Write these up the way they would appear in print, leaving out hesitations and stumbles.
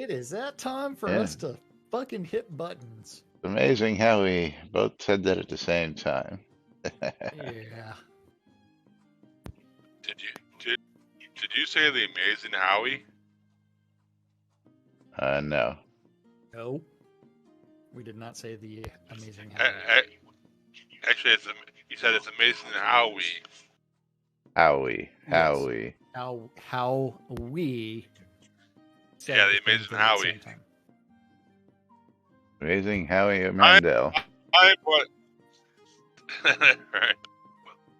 It is that time for Yeah. us to fucking hit buttons. It's amazing how we both said that at the same time. Yeah. Did you say the amazing Howie? No. No. We did not say the amazing Actually, you said it's amazing Howie. Howie. How we said Yeah, the thing amazing thing at the Howie. same time. Amazing Howie Mandel. What? Right.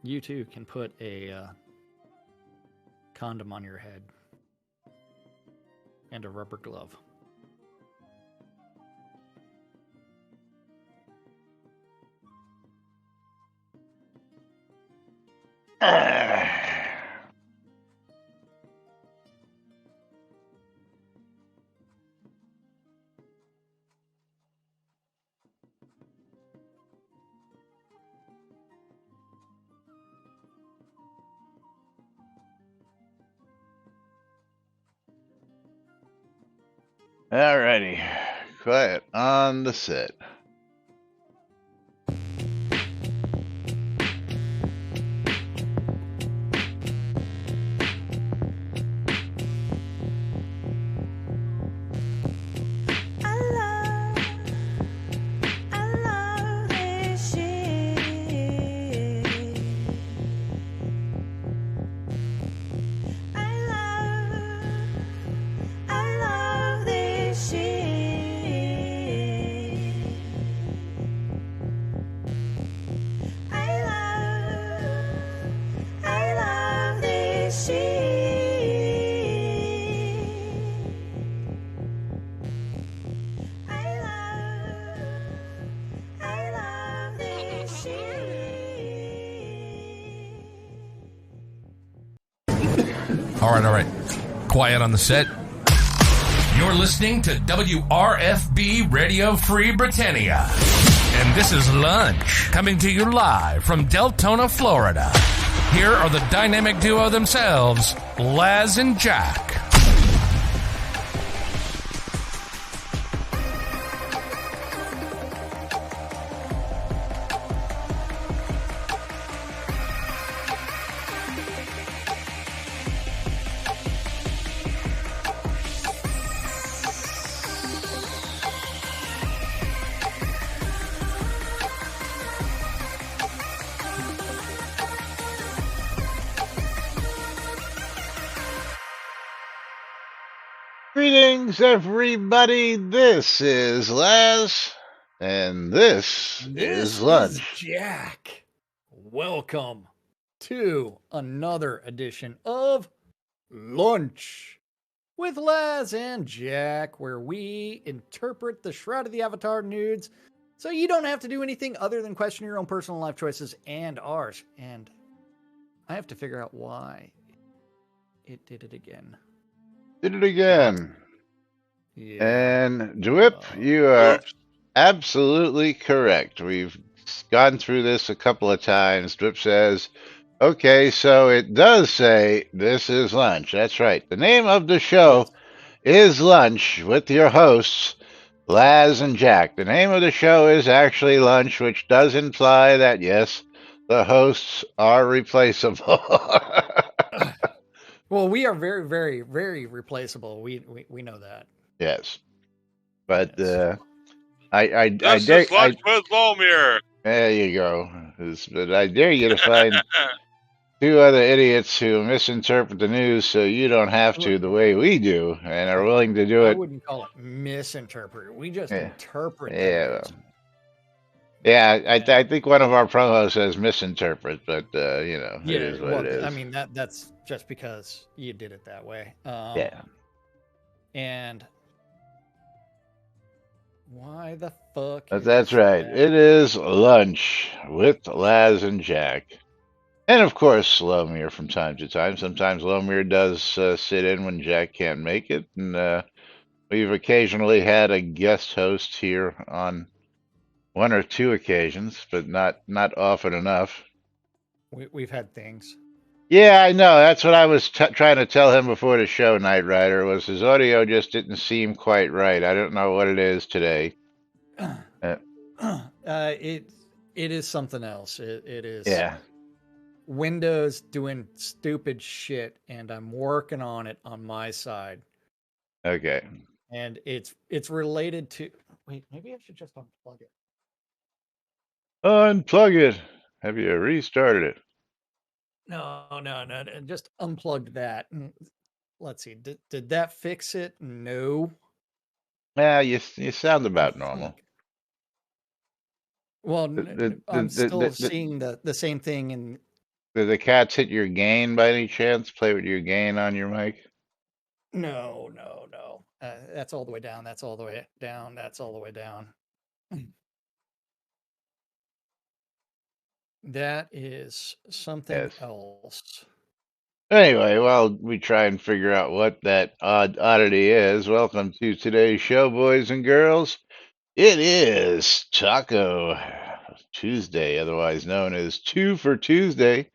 You too can put a condom on your head and a rubber glove. Alrighty. Quiet on the set. All right. Quiet on the set. You're listening to WRFB Radio Free Britannia. And this is Lunch, coming to you live from Deltona, Florida. Here are the dynamic duo themselves, Laz and Jack. Greetings, everybody. This is Laz, and this is Lunch. Jack. Welcome to another edition of Lunch with Laz and Jack, where we interpret the Shroud of the Avatar nudes so you don't have to do anything other than question your own personal life choices and ours. And I have to figure out why it did it again. Did it again. Yeah. And Dwip, you are absolutely correct. We've gone through this a couple of times. Dwip says, okay, so it does say this is Lunch. That's right. The name of the show is Lunch with your hosts, Laz and Jack. The name of the show is actually Lunch, which does imply that, yes, the hosts are replaceable. Well, we are very, very, very replaceable. We know that. Yes. But I This dare is Lunch with Lomir. There you go. But I dare you to find two other idiots who misinterpret the news so you don't have to the way we do and are willing to do it. I wouldn't call it misinterpret. We just interpret the news. Yeah, I think one of our promos says misinterpret, but you know, it is what it is. I mean that's just because you did it that way. Yeah. And why the fuck? But that's right. It is Lunch with Laz and Jack. And of course, Lomir from time to time. Sometimes Lomir does sit in when Jack can't make it. And we've occasionally had a guest host here on one or two occasions, but not often enough. We've had things. Yeah, I know. That's what I was trying to tell him before the show, Knight Rider, was his audio just didn't seem quite right. I don't know what it is today. It is something else. It is Yeah. Windows doing stupid shit, and I'm working on it on my side. Okay. And it's related to. Wait, maybe I should just unplug it. Unplug it. Have you restarted it? No. Just unplugged that. Let's see. Did that fix it? No. Yeah, you sound I about normal. think. Well, I'm still seeing the same thing in. Did the cats hit your gain by any chance? Play with your gain on your mic? No. That's all the way down. That's all the way down. That's all the way down. That is something Yes. else. Anyway, while we try and figure out what that oddity is, welcome to today's show, boys and girls. It is Taco Tuesday, otherwise known as Two for Tuesday,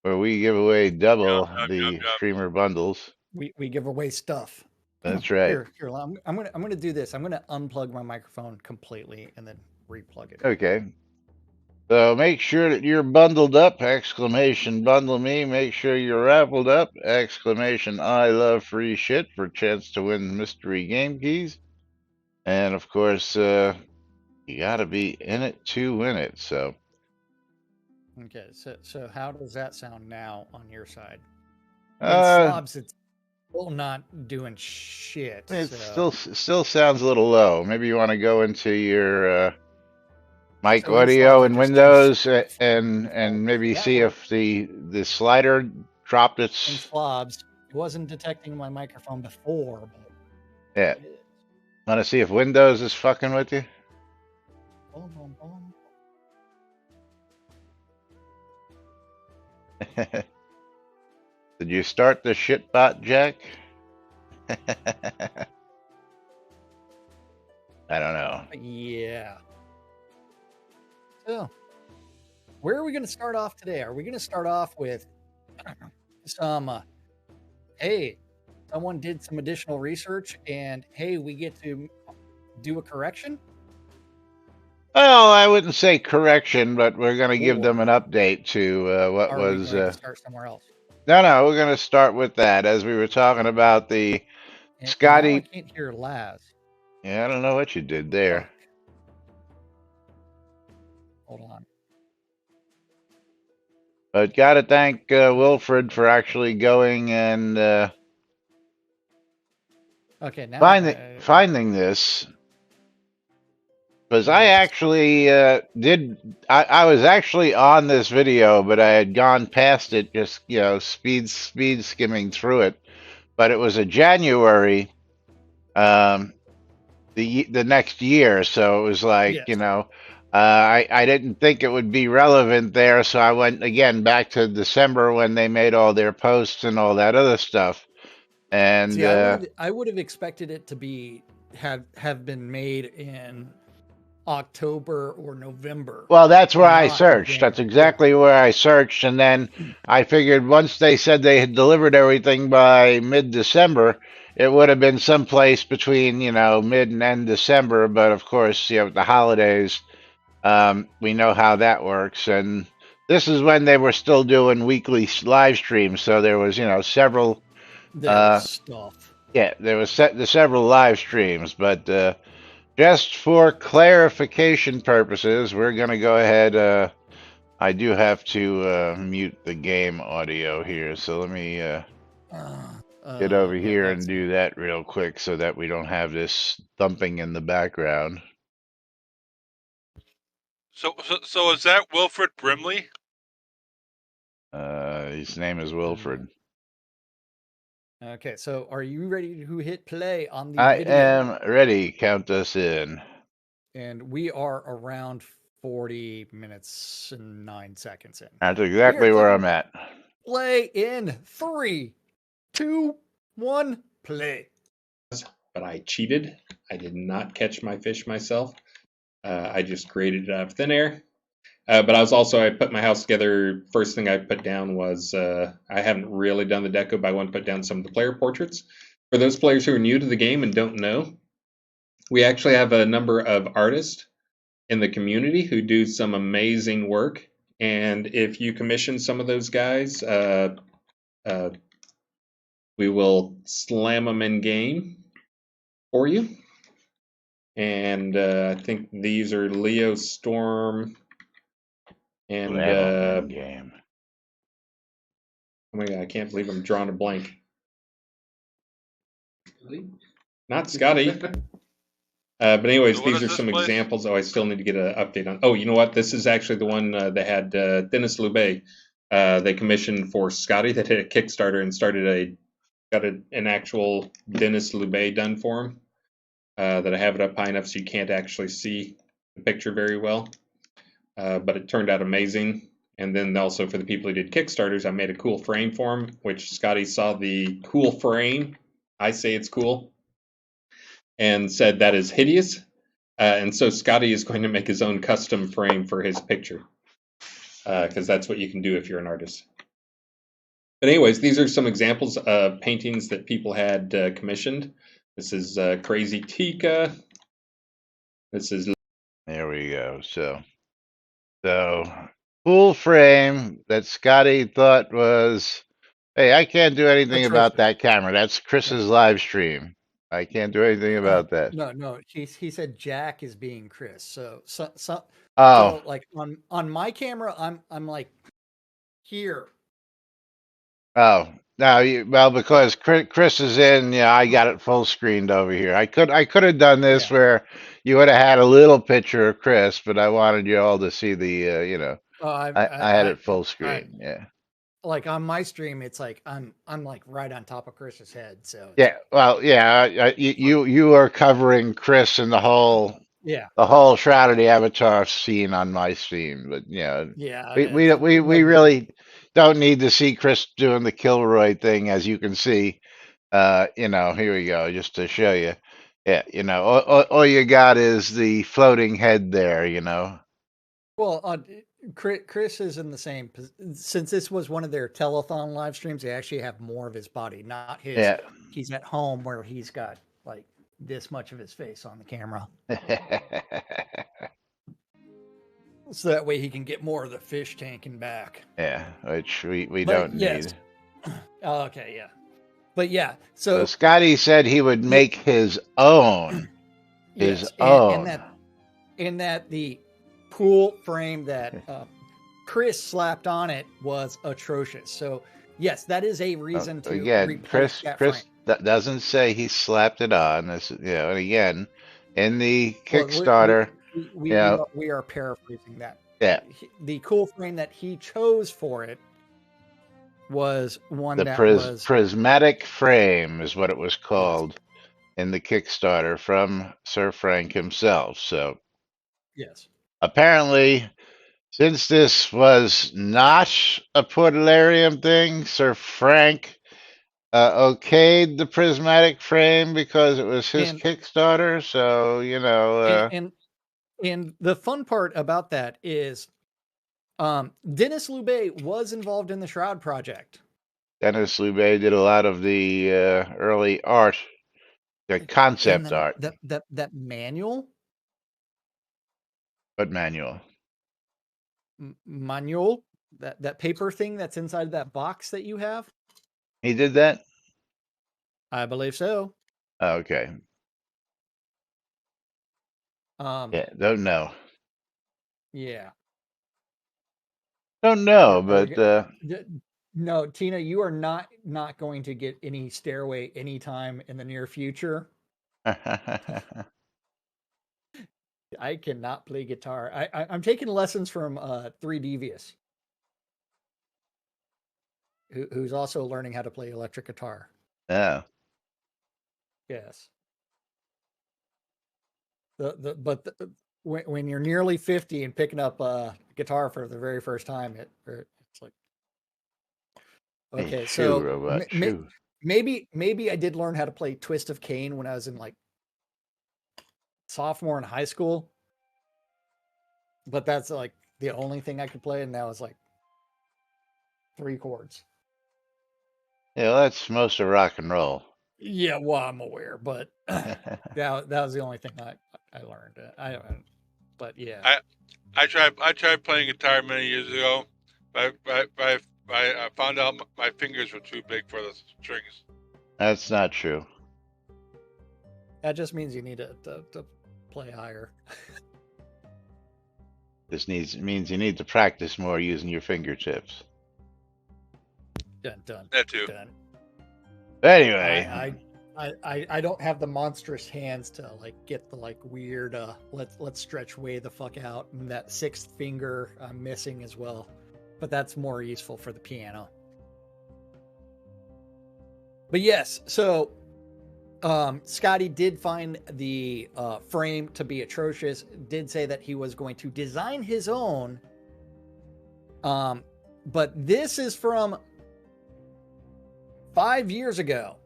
where we give away double the Yup. streamer bundles. We give away stuff. That's right. Here. I'm gonna do this. I'm gonna unplug my microphone completely and then replug it. Okay. So make sure that you're bundled up! Exclamation bundle me. Make sure you're raffled up! Exclamation I love free shit for a chance to win mystery game keys. And of course, you gotta be in it to win it. So Okay, so how does that sound now on your side? In slobs, it's still not doing shit. it So. still sounds a little low. Maybe you want to go into your mic So in audio slobs, in it just Windows goes and maybe that see works. if the slider dropped In its. slobs, it wasn't detecting my microphone before, but Yeah. it is. Want to see if Windows is fucking with you? Boom. Did you start the shitbot, Jack? I don't know. Yeah. So, where are we going to start off today? Are we going to start off with some, hey, someone did some additional research and hey, we get to do a correction? Well, I wouldn't say correction, but we're going to give them Or an update to what are we was. going to start somewhere else? No, we're going to start with that as we were talking about the And now I Scotty. can't hear Laz. Yeah, I don't know what you did there. Fuck. Hold on. But got to thank Wilfred for actually going and Okay, now finding this. Because I actually I was actually on this video, but I had gone past it, just speed skimming through it. But it was a January, the next year, so it was like yes. I didn't think it would be relevant there, so I went again back to December when they made all their posts and all that other stuff. And See, I would have expected it to be have been made in October or November. Well, that's where I not searched. That's January. exactly where I searched. And then I figured once they said they had delivered everything by mid-December, it would have been someplace between, mid and end December. But of course, with the holidays, we know how that works. And this is when they were still doing weekly live streams. So there was, several. There was stuff. Yeah, there was several live streams. But just for clarification purposes, we're going to go ahead. I do have to mute the game audio here, so let me get over here and do that real quick so that we don't have this thumping in the background. So is that Wilfred Brimley? His name is Wilfred. Okay, so are you ready to hit play on the I video? am ready. Count us in. And we are around 40 minutes and 9 seconds in. That's exactly where I'm at. Play in 3, 2, 1, play. But I cheated. I did not catch my fish myself. I just created it out of thin air. But I put my house together. First thing I put down was I haven't really done the deco, but I want to put down some of the player portraits. For those players who are new to the game and don't know, we actually have a number of artists in the community who do some amazing work. And if you commission some of those guys, we will slam them in game for you. And I think these are Leo Storm and game. oh my god, I can't believe I'm drawing a blank. Not Scotty. But anyways, So what these is are this some place? examples. Oh, I still need to get an update on. Oh, you know what? This is actually the one that had Dennis Lubay. They commissioned for Scotty. That hit a Kickstarter and got an actual Dennis Lubay done for him. That I have it up high enough so you can't actually see the picture very well. But it turned out amazing. And then also for the people who did Kickstarters, I made a cool frame for him, which Scotty saw the cool frame. I say it's cool. And said that is hideous. And so Scotty is going to make his own custom frame for his picture. Because that's what you can do if you're an artist. But anyways, these are some examples of paintings that people had commissioned. This is Crazy Tika. This is... There we go. So cool frame that Scotty thought was, hey, I can't do anything about Atrocious. that camera. That's Chris's live stream. I can't do anything about that. No. He said Jack is being Chris. So Oh, like on my camera, I'm like here. oh, no. Well, because Chris is in, yeah, I got it full screened over here. I could have done this Yeah. where you would have had a little picture of Chris, but I wanted you all to see the, I had it full screen. Yeah. Like on my stream, it's like I'm like right on top of Chris's head. So it's Yeah. Well, yeah. You are covering Chris and the whole yeah. Shroud of the Avatar scene on my stream, but Yeah. we really don't need to see Chris doing the Kilroy thing, as you can see. Here we go, just to show you. Yeah, all you got is the floating head there. Well, Chris is in the same since this was one of their telethon live streams. They actually have more of his body, not his. Yeah. He's at home where he's got like this much of his face on the camera, so that way he can get more of the fish tanking back. Yeah, which we don't need. Okay, yeah, but yeah. So Scotty said he would make his own. And that the pool frame that Chris slapped on it was atrocious. So yes, that is a reason to again. Chris that doesn't say he slapped it on. This, and again, in the Kickstarter, we are paraphrasing that. Yeah, the cool frame that he chose for it was one that was prismatic frame, is what it was called in the Kickstarter from Sir Frank himself. So yes. Apparently, since this was not a Portalarium thing, Sir Frank okayed the prismatic frame because it was his Kickstarter. So, and the fun part about that is Dennis Lubay was involved in the Shroud project. Dennis Lubay did a lot of the early art, the concept art. That manual? What manual? Manual? That paper thing that's inside that box that you have? He did that? I believe so. Oh, okay. Yeah, don't know. Yeah. Don't know, but no, Tina, you are not going to get any Stairway anytime in the near future. I cannot play guitar. I'm taking lessons from 3 Devious, who's also learning how to play electric guitar. Yeah. Yes. When you're nearly 50 and picking up a guitar for the very first time, it's like, okay, hey, so robot, maybe I did learn how to play Twist of Cain when I was in like sophomore in high school, but that's the only thing I could play, and that was like 3 chords. Yeah, well, that's most of rock and roll. Yeah, well, I'm aware, but that was the only thing I learned. But yeah, I tried playing guitar many years ago, but I found out my fingers were too big for the strings. That's not true. that just means you need to play higher. This means you need to practice more using your fingertips. Done. That too. Done. Anyway, I don't have the monstrous hands to like get the like weird let's stretch way the fuck out, and that 6th finger I'm missing as well, but that's more useful for the piano. But yes, so Scotty did find the frame to be atrocious, did say that he was going to design his own, but this is from 5 years ago.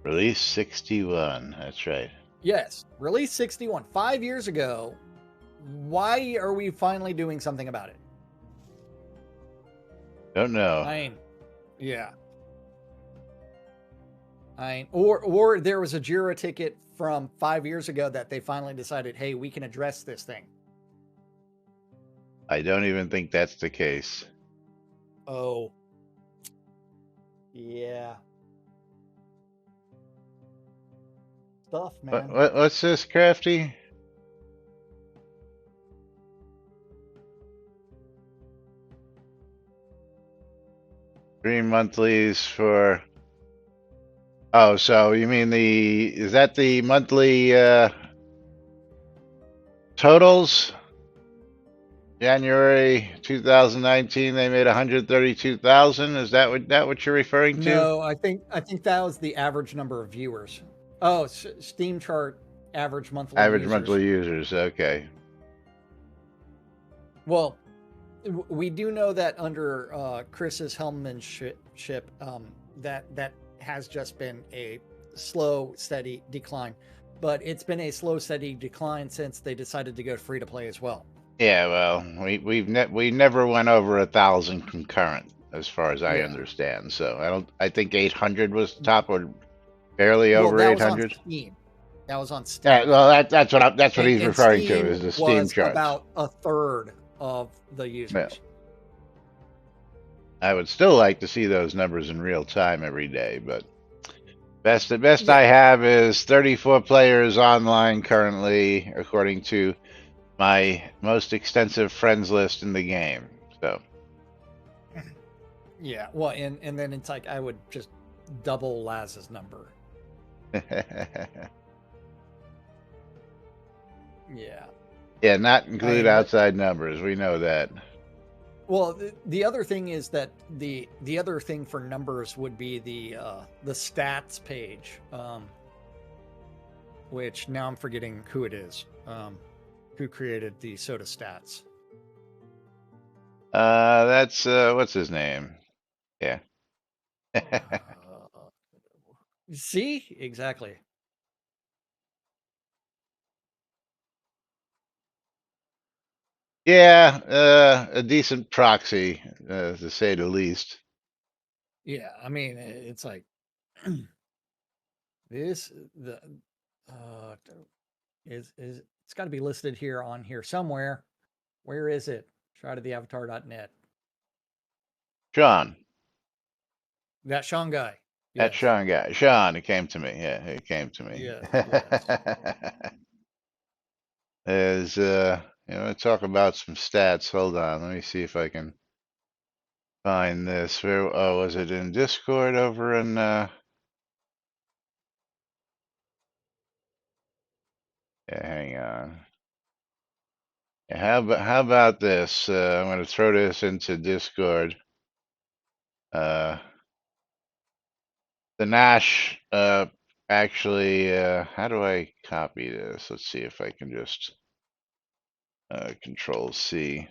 release 61. That's right. Yes, release 61, 5 years ago. Why are we finally doing something about it? Don't know. Yeah. Or there was a Jira ticket from 5 years ago that they finally decided, hey, we can address this thing. I don't even think that's the case. Oh. Yeah. Stuff, man. What's this, Crafty? Three monthlies for... Oh, so you mean is that the monthly totals? January 2019, they made 132,000. Is that what you're referring to? No, I think that was the average number of viewers. Oh, Steam chart average monthly Average users. monthly users. Okay. Well, we do know that under Chris's helmmanship, that has just been a slow, steady decline. But it's been a slow, steady decline since they decided to go free to play as well. Yeah, well, we never went over 1,000 concurrent, as far as I understand. So I think 800 was the top, or barely over 800. That was on Steam. Yeah, well, that's what he's referring Steam to, is the Steam was charts. about a third of the users. Yeah. I would still like to see those numbers in real time every day, but the best I have is 34 players online currently, according to my most extensive friends list in the game. So yeah, well, and then it's like I would just double Laz's number. Yeah, not include outside numbers. We know that. Well, the other thing is that the other thing for numbers would be the stats page, which now I'm forgetting who it is. Who created the soda stats? That's what's his name? Yeah. See, exactly. Yeah, a decent proxy, to say the least. Yeah, I mean, it's like this. Is it's got to be listed here on here somewhere. Where is it? Shroudoftheavatar.net. Sean. That Sean guy. That Sean guy. Sean, it came to me. Yeah, it came to me. Yes. As talk about some stats. Hold on, let me see if I can find this. Where was it in Discord over in yeah, hang on. Yeah, how about this? I'm gonna throw this into Discord. The Nash actually how do I copy this? Let's see if I can just Control C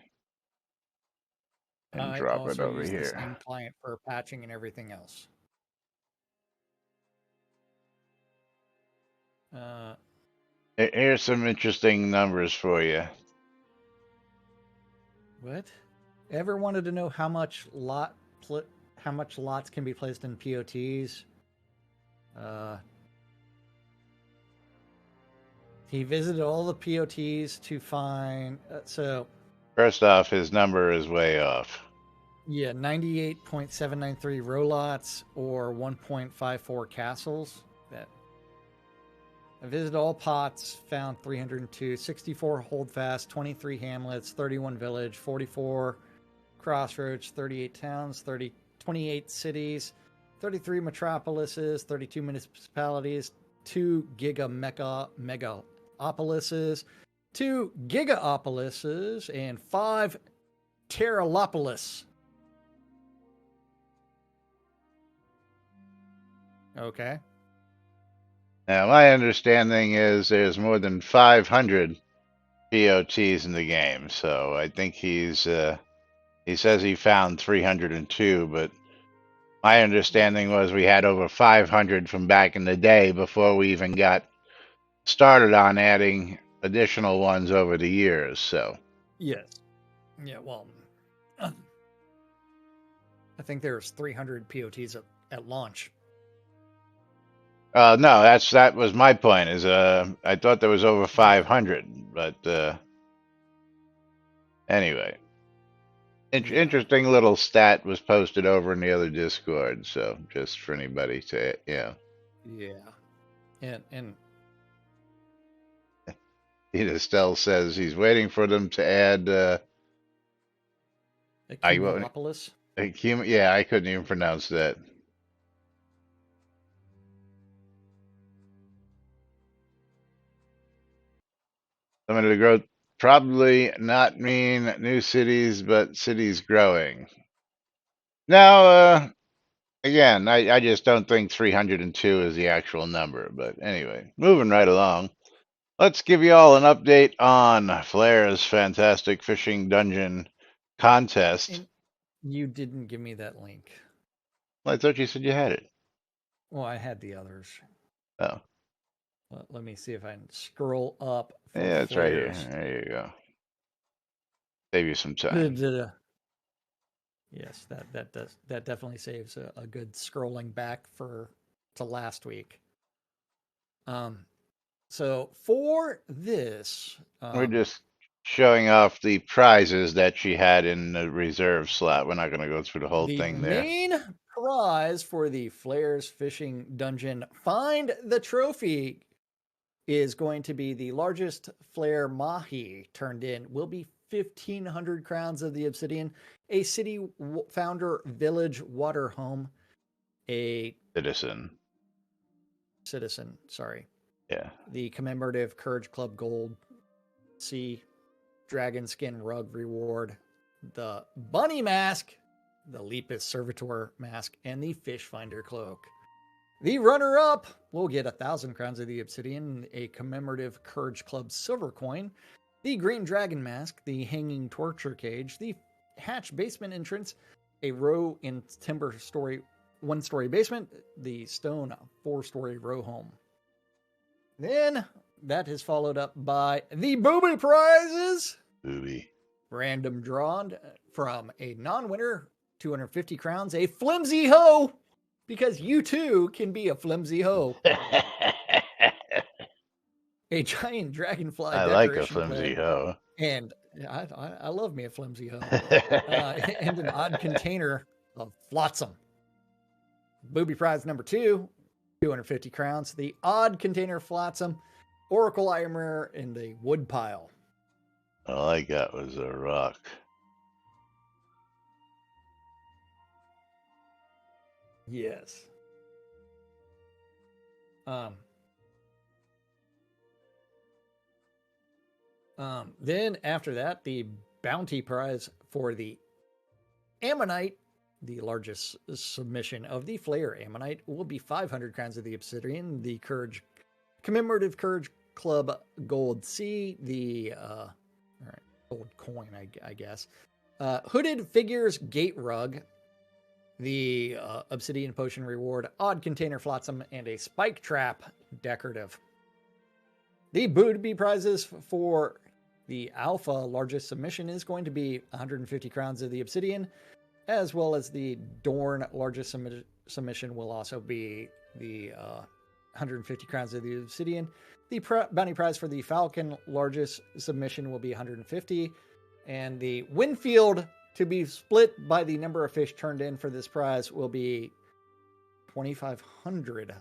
and drop it over here. The same client for patching and everything else. Here's some interesting numbers for you. What? Ever wanted to know how much lots can be placed in POTs? He visited all the POTs to find First off, his number is way off. yeah, 98.793 row lots or 1.54 castles. That I visited all pots, found 302, 64 holdfast, 23 hamlets, 31 village, 44 crossroads, 38 towns, 28 cities, 33 metropolises, 32 municipalities, 2 megapolises, 2 gigapolises, and 5 terralopolis. Okay. Now, my understanding is there's more than 500 POTs in the game, so I think he says he found 302, but my understanding was we had over 500 from back in the day before we even got started on adding additional ones over the years, so. Yes. Yeah, well, I think there's 300 POTs at launch. No, that was my point. I thought there was over 500, but anyway, interesting little stat was posted over in the other Discord. So just for anybody to Yeah, and Estelle says he's waiting for them to add Cumulonipolis. Yeah, I couldn't even pronounce that. Limited growth probably not mean new cities, but cities growing. Now, again, I just don't think 302 is the actual number. But anyway, moving right along. Let's give you all an update on Flair's Fantastic Fishing Dungeon contest. And you didn't give me that link. Well, I thought you said you had it. Well, I had the others. Oh. Let me see if I can scroll up. Yeah, it's right here. There you go. Save you some time. Yes, that definitely saves a good scrolling back to last week. So for this, we're just showing off the prizes that she had in the reserve slot. We're not going to go through the whole thing there. The main prize for the Flair's Fishing Dungeon Find the Trophy is going to be the largest Flair Mahi turned in. Will be 1,500 crowns of the obsidian, a city founder village water home, a citizen, sorry. Yeah. The commemorative Courage Club Gold C dragon skin rug reward, the bunny mask, the Lepus Servitor mask, and the Fish Finder cloak. The runner-up will get 1,000 crowns of the obsidian, a commemorative Courage Club silver coin, the green dragon mask, the hanging torture cage, the hatch basement entrance, a row in timber one-story basement, the stone 4-story row home. Then that is followed up by the booby prizes. Booby. Random drawn from a non-winner, 250 crowns, a flimsy hoe, because you too can be a flimsy hoe. A giant dragonfly I like a flimsy hoe. And I love me a flimsy hoe. And an odd container of flotsam. Booby prize number 2, 250 crowns. The odd container flotsam, Oracle Armor in the wood pile. All I got was a rock. Yes. Then after that, the bounty prize for the Ammonite, the largest submission of the Flair Ammonite, will be 500 crowns of the obsidian, the commemorative Courage Club Gold C, the gold coin, I guess. Hooded Figures Gate Rug, the Obsidian Potion Reward, Odd Container Flotsam, and a Spike Trap Decorative. The booby prizes for The Alpha largest submission is going to be 150 crowns of the obsidian, as well as the Dorn largest submission will also be the 150 crowns of the obsidian. The bounty prize for the Falcon largest submission will be 150, and the Winfield to be split by the number of fish turned in for this prize will be 2,500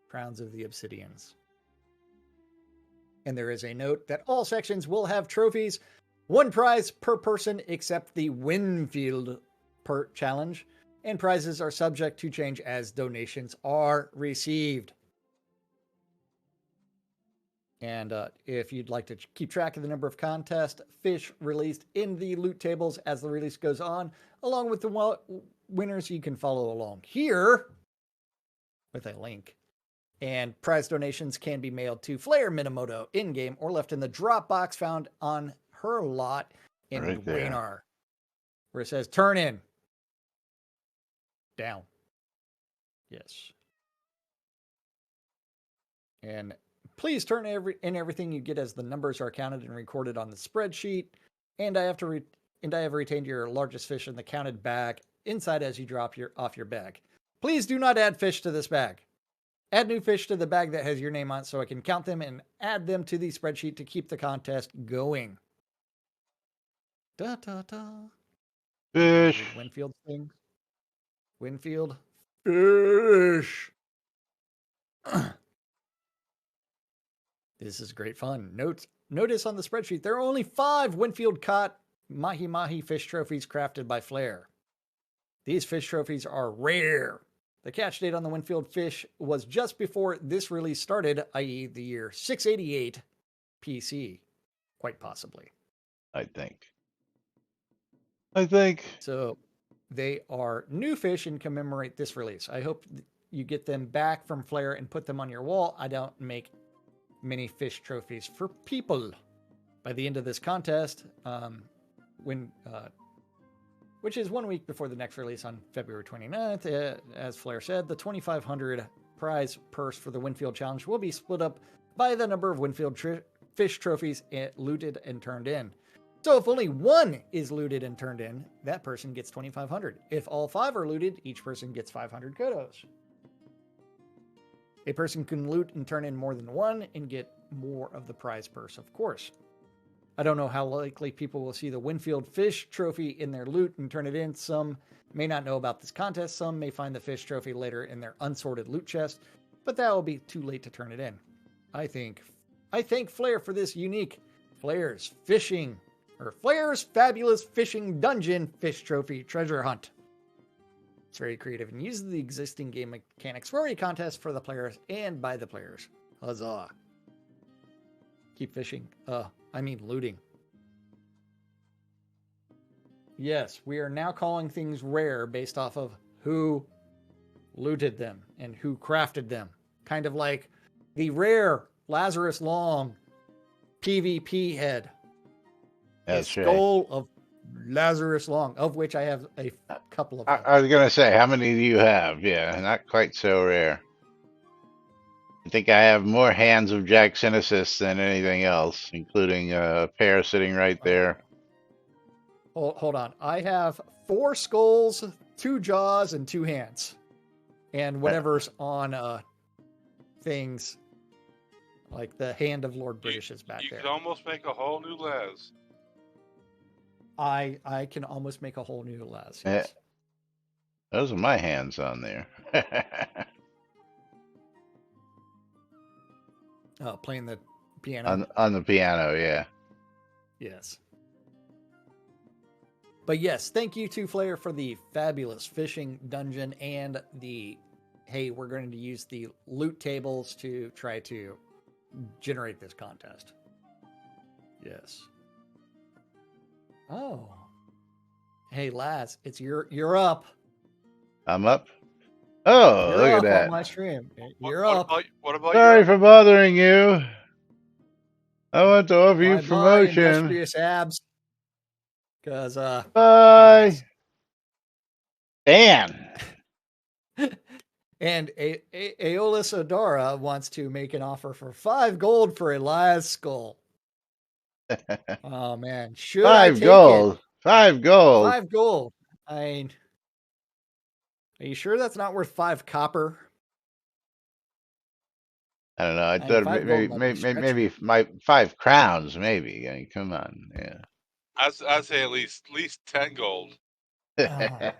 crowns of the obsidians. And there is a note that all sections will have trophies, one prize per person except the Winfield challenge, and prizes are subject to change as donations are received. And if you'd like to keep track of the number of contest fish released in the loot tables as the release goes on, along with the winners, you can follow along here with a link. And prize donations can be mailed to Flare Minamoto in-game or left in the drop box found on her lot in Right there. Dwaynar, where it says turn in. Down. Yes. And please turn in everything you get as the numbers are counted and recorded on the spreadsheet. And I have retained your largest fish in the counted bag inside as you drop off your bag. Please do not add fish to this bag. Add new fish to the bag that has your name on it so I can count them and add them to the spreadsheet to keep the contest going. Da da da. Fish. Winfield thing. Winfield. Fish. This is great fun. Notice on the spreadsheet, there are only 5 Winfield caught Mahi Mahi fish trophies crafted by Flare. These fish trophies are rare. The catch date on the Winfield fish was just before this release started, i.e. the year 688 PC. Quite possibly. I think. So they are new fish and commemorate this release. I hope you get them back from Flare and put them on your wall. I don't make many fish trophies for people. By the end of this contest, which is 1 week before the next release on February 29th, as Flare said, the 2,500 prize purse for the Winfield Challenge will be split up by the number of Winfield fish trophies looted and turned in. So if only one is looted and turned in, that person gets 2,500. If all 5 are looted, each person gets 500 kudos. A person can loot and turn in more than one and get more of the prize purse, of course. I don't know how likely people will see the Winfield fish trophy in their loot and turn it in. Some may not know about this contest. Some may find the fish trophy later in their unsorted loot chest, but that will be too late to turn it in. I thank Flare for this unique Flare's Fabulous Fishing Dungeon Fish Trophy Treasure Hunt. It's very creative and uses the existing game mechanics for a contest for the players and by the players. Huzzah. Keep fishing. Looting. Yes, we are now calling things rare based off of who looted them and who crafted them. Kind of like the rare Lazarus Long PvP head. That's the right. skull of Lazarus Long, of which I have a couple of them. I was going to say, how many do you have? Yeah, not quite so rare. I think I have more hands of Jack Synesis than anything else, including a pair sitting right there. Hold on. I have 4 skulls, 2 jaws, and 2 hands. And whatever's on things like the hand of Lord British is back there. You could almost make a whole new Les. I can almost make a whole new Les. Yes. Those are my hands on there. Playing the piano. on the piano, yeah. Yes. But yes, thank you to Flare for the fabulous fishing dungeon and we're going to use the loot tables to try to generate this contest. Yes. Oh. Hey, Laz, you're up. I'm up. Oh, You're look up at that. on my stream. You're up. What about Sorry you? for bothering you. I want to offer you Bye-bye, promotion. industrious abs. Because Bye. Dan. And Aeolus Odara wants to make an offer for 5 gold for a Laz skull. Oh man, should I 5 take gold. it? 5 gold. 5 gold. Are you sure that's not worth 5 copper? I don't know. I I mean, thought 5 gold might be stretching maybe it. my 5 crowns. Maybe. I mean, come on. I'd say at least 10 gold. Ah,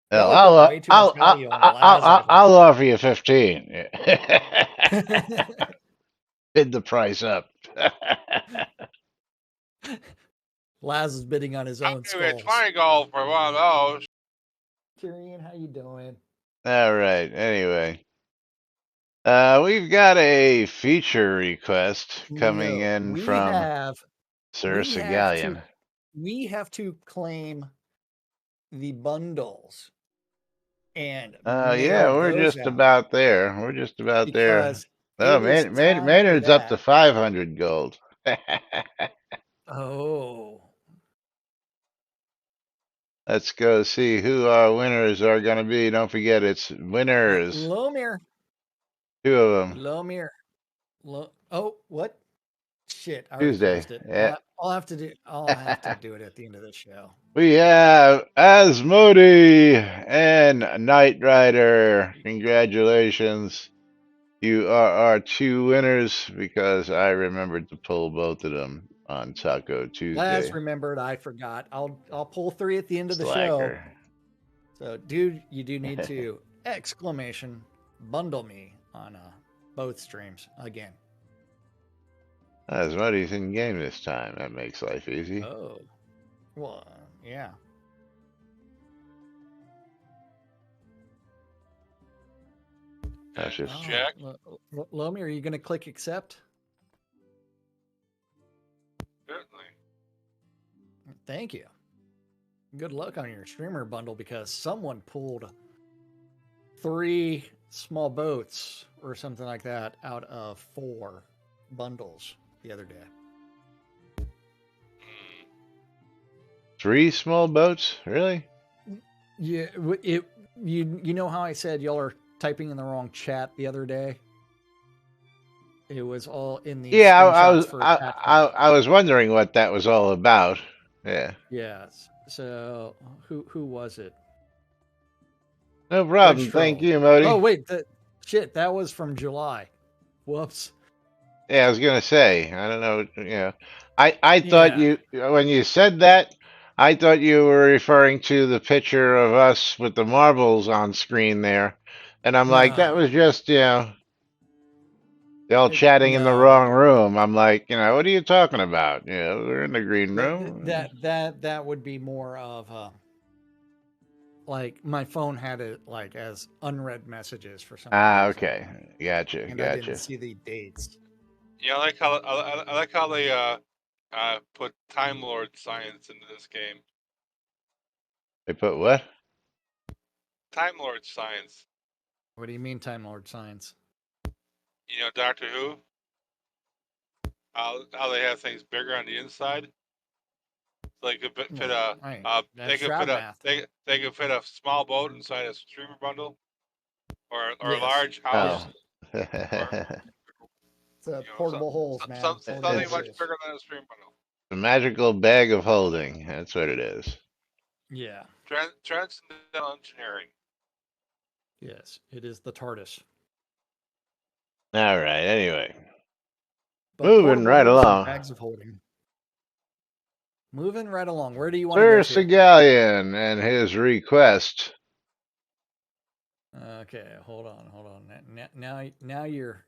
Yeah. y'all Well, are putting way too much value on Laz item. I'll offer you 15. Bid the price up. Laz is bidding on his I'll own give you skulls. 20 gold for one of those. Tyrion, how you doing? All right. Anyway, we've got a feature request coming No, in from Sir we have to Segalian. claim the bundles and Yeah, mail we're those just out about there. We're just about there. because Oh, it is time for Maynard's up to that. 500 gold. Oh, Let's go see who our winners are going to be. Don't forget, it's winners. Lomir, 2 of them. Lomir, oh, what? Shit, I already Tuesday. closed it. Yeah. I'll have to do it at the end of the show. We have Asmodee and Knight Rider. Congratulations. You are our 2 winners because I remembered to pull both of them on Taco Laz Tuesday. remembered, I forgot. I'll pull 3 at the end of the show. Slacker. So, dude, you do need to exclamation bundle me on both streams again. Asmodee's in game this time. That makes life easy. Oh, well, yeah. That's just Jack? Lomi, are you going to click accept? Certainly. Thank you. Good luck on your streamer bundle because someone pulled 3 small boats or something like that out of 4 bundles the other day. 3 small boats? Really? Yeah, you know how I said y'all are typing in the wrong chat the other day? It was all in the Yeah, screenshots for attachments. I was wondering what that was all about. Yeah. Yes. So who was it? No problem. Thank you, Modi. Oh wait, that was from July. Whoops. Yeah, I was gonna say. I don't know. I thought Yeah. when you said that, I thought you were referring to the picture of us with the marbles on screen there, and I'm like, that was just y'all chatting in the No. wrong room. I'm like, what are you talking about? We're in the green room. That would be more of like my phone had it like as unread messages for some reason. Okay, gotcha, And gotcha. I didn't see the dates. Yeah, I like how they put Time Lord science into this game. They put what? Time Lord science. What do you mean, Time Lord Science? You know, Doctor Who. How they have things bigger on the inside. So they could fit That's Shroud math. they could fit a small boat inside a streamer bundle, or a Yes. large house. Oh. It's portable holes, man. Something much bigger than a streamer bundle. The magical bag of holding. That's what it is. Yeah. Transcendental engineering. Yes, it is the TARDIS. All right. Anyway, But moving right holes and along. bags of holding. Moving right along. Where do you want Sir to go to? Segalian and his request. Okay, hold on. Now you're.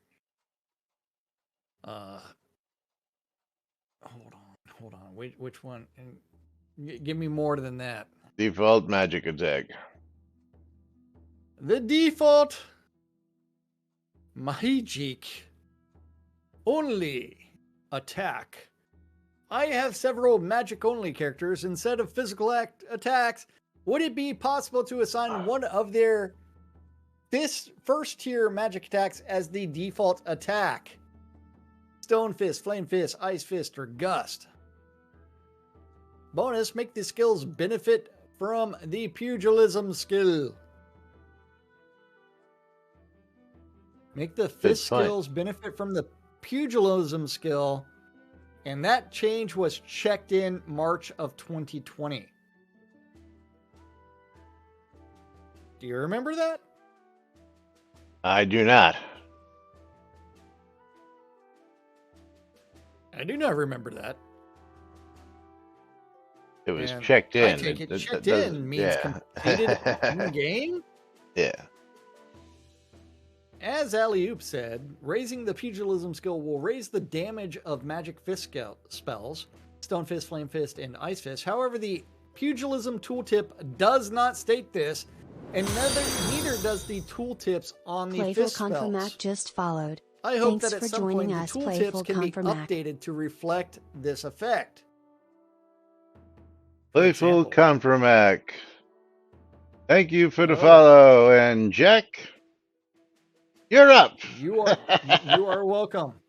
Hold on. Which one? Give me more than that. Default magic attack. The default magic only attack. I have several magic only characters. Instead of physical attacks, would it be possible to assign one of their first tier magic attacks as the default attack? Stone Fist, Flame Fist, Ice Fist, or Gust. Bonus, make the skills benefit from the pugilism skill. Make the fist skills benefit from the pugilism skill And that change was checked in March of 2020. Do you remember that? I do not. I do not remember that. It was And checked I in. take it That checked doesn't- in means completed in game. Yeah. As Alley-Oop said, raising the pugilism skill will raise the damage of magic fist spells, Stone Fist, Flame Fist, and Ice Fist. However, the pugilism tooltip does not state this, and neither does the tooltips on the Playful fist spells. Conformac just followed. I hope Thanks that for at some point joining the us, tooltips Playful can be Conformac. updated to reflect this effect. For Playful example. Compromac. Thank you for the Oh. follow. And Jack, you're up. You are welcome.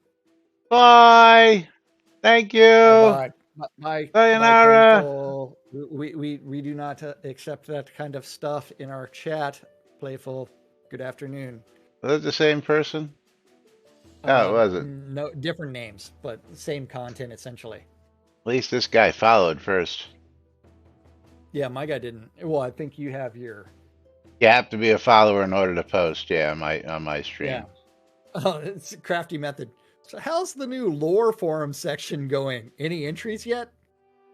Bye. Thank you. Bye. Sayonara. Playful. We do not accept that kind of stuff in our chat. Playful. Good afternoon. Was it the same person? Oh, it wasn't. No, different names, but same content essentially. At least this guy followed first. Yeah, my guy didn't. Well, I think you have your. You have to be a follower in order to post. Yeah, on my stream. Yeah. Oh, it's a crafty method. So, how's the new lore forum section going? Any entries yet?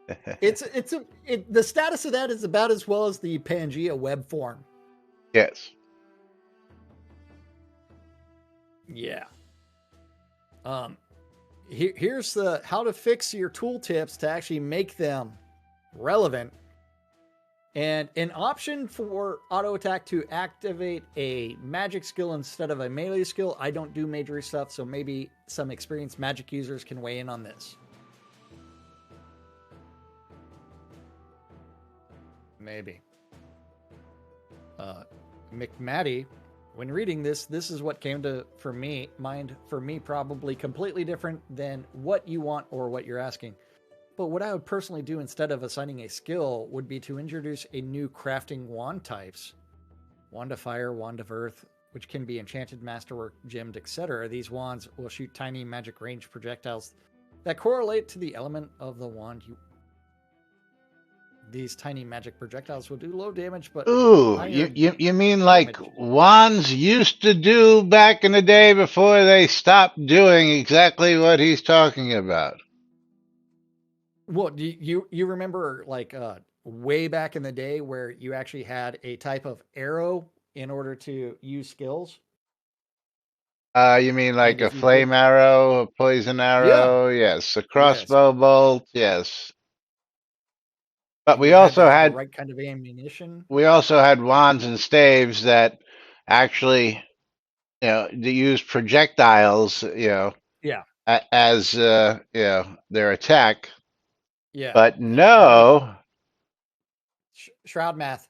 The status of that is about as well as the Pangea web form. Yes. Yeah. Here's the how to fix your tooltips to actually make them relevant. And an option for auto attack to activate a magic skill instead of a melee skill. I don't do majory stuff, so maybe some experienced magic users can weigh in on this. Maybe. McMatty, when reading this is what came to mind for me, probably completely different than what you want or what you're asking. But what I would personally do instead of assigning a skill would be to introduce a new crafting wand types. Wand of Fire, Wand of Earth, which can be enchanted, masterwork, gemmed, etc. These wands will shoot tiny magic range projectiles that correlate to the element of the wand. These tiny magic projectiles will do low damage, but... Ooh, you mean like wands used to do back in the day before they stopped doing exactly what he's talking about? Well, do you remember like way back in the day where you actually had a type of arrow in order to use skills? You mean like a flame arrow, a poison arrow? Yeah. Yes, a crossbow bolt. Yes. But and we also had had the right kind of ammunition. We also had wands and staves that actually, they use projectiles, Yeah. as their attack. Yeah. But no, Shroud math.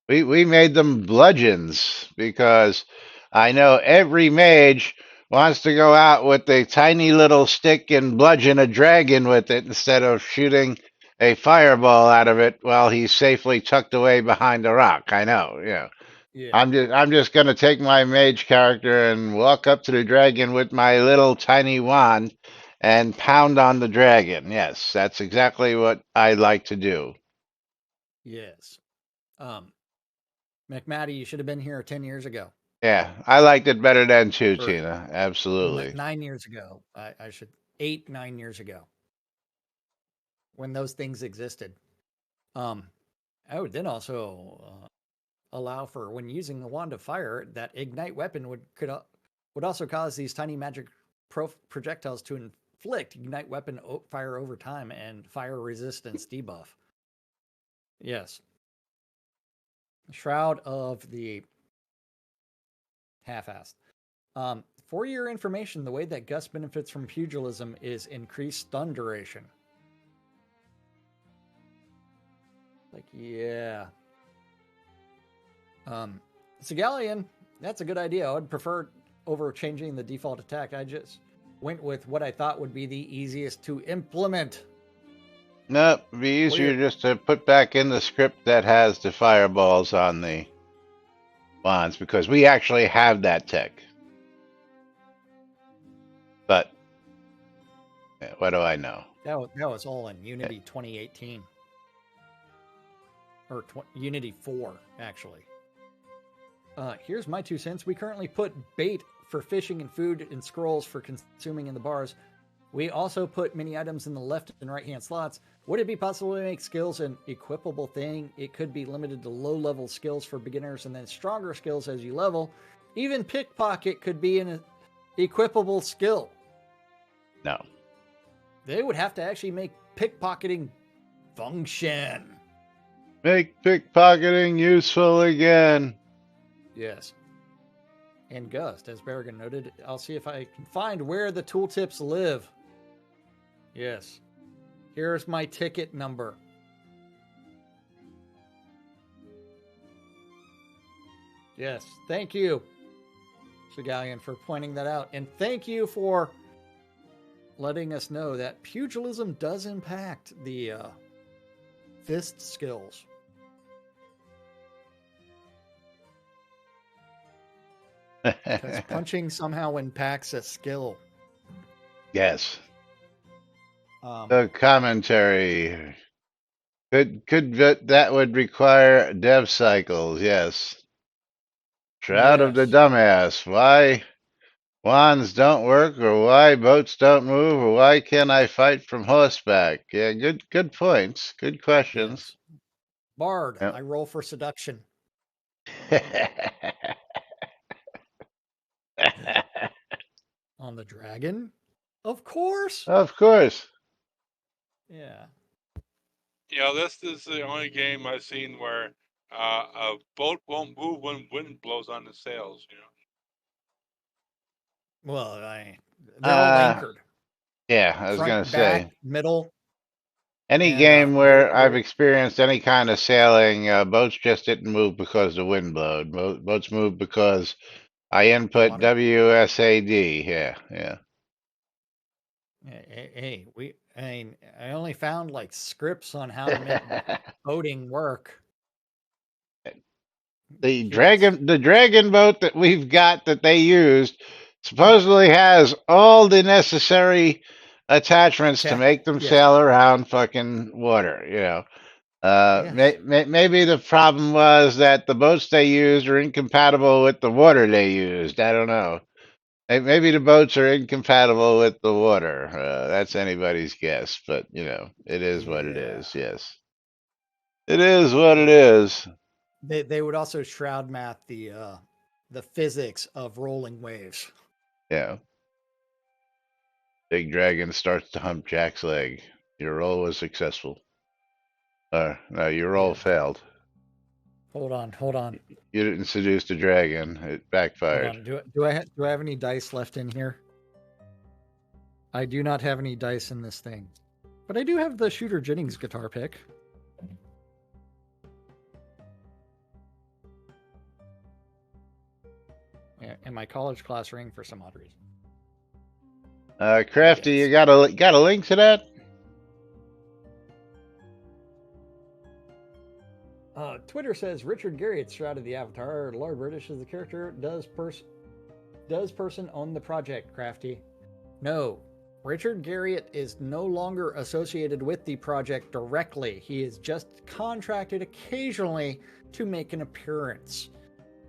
we made them bludgeons because I know every mage wants to go out with a tiny little stick and bludgeon a dragon with it instead of shooting a fireball out of it while he's safely tucked away behind a rock. I know, yeah. I'm just gonna take my mage character and walk up to the dragon with my little tiny wand and pound on the dragon. Yes, that's exactly what I like to do. Yes. McMatty, you should have been here 10 years ago. Yeah, I liked it better then too, Tina. Absolutely. 9 years ago. 9 years ago. When those things existed. I would then also allow for when using the wand of fire that ignite weapon would also cause these tiny magic projectiles to inflict ignite weapon fire over time and fire resistance debuff. Yes. Shroud of the half-assed. For your information, the way that Gus benefits from pugilism is increased stun duration. Like, yeah. Sigalian, that's a good idea. I would prefer over changing the default attack. I just went with what I thought would be the easiest to implement. No, it'd be easier just to put back in the script that has the fireballs on the wands because we actually have that tech. But What do I know? That was all in Unity 2018. Or Unity 4, actually. Here's my 2 cents. We currently put bait for fishing and food and scrolls for consuming in the bars. We also put mini items in the left and right hand slots. Would it be possible to make skills an equipable thing? It could be limited to low level skills for beginners and then stronger skills as you level. Even pickpocket could be an equipable skill. No. They would have to actually make pickpocketing function. Make pickpocketing useful again. Yes. And Gust, as Berrigan noted, I'll see if I can find where the tooltips live. Yes. Here's my ticket number. Yes. Thank you, Shigalian, for pointing that out. And thank you for letting us know that pugilism does impact the fist skills. Because punching somehow impacts a skill. Yes. The commentary. That would require dev cycles, yes. Shroud of the Yes. dumbass. Why wands don't work, or why boats don't move, or why can't I fight from horseback? Yeah, good points. Good questions. Yes. Bard, Yep. I roll for seduction. On the dragon? Of course. Of course. Yeah. You know, this is the only game I've seen where a boat won't move when wind blows on the sails. You know. Well, they're all anchored. Yeah, I was Front, going to back, say. middle. Any And, game where they're- I've experienced any kind of sailing, boats just didn't move because the wind blowed. Boats moved because I input Water. WSAD. Yeah. Hey, I only found like scripts on how to make boating work. The Yes. dragon boat that we've got that they used supposedly has all the necessary attachments to Tech, make them yes. sail around fucking water, you know. Yes. Maybe the problem was that the boats they used are incompatible with the water they used. I don't know. Maybe the boats are incompatible with the water. That's anybody's guess, but you know, it is what it Yeah. is. Yes, it is what it is. They would also shroud math the physics of rolling waves. Yeah. Big dragon starts to hump Jack's leg. Your roll was successful. No, your roll Yeah. failed. Hold on. You didn't seduce the dragon. It Hold backfired. on. Do I have any dice left in here? I do not have any dice in this thing, but I do have the Shooter Jennings guitar pick. Yeah, and my college class ring for some odd reason. Crafty, Yes. you got a link to that? Twitter says Richard Garriott's Shroud of the Avatar. Lord British is the character. Does person own the project, Crafty? No. Richard Garriott is no longer associated with the project directly. He is just contracted occasionally to make an appearance.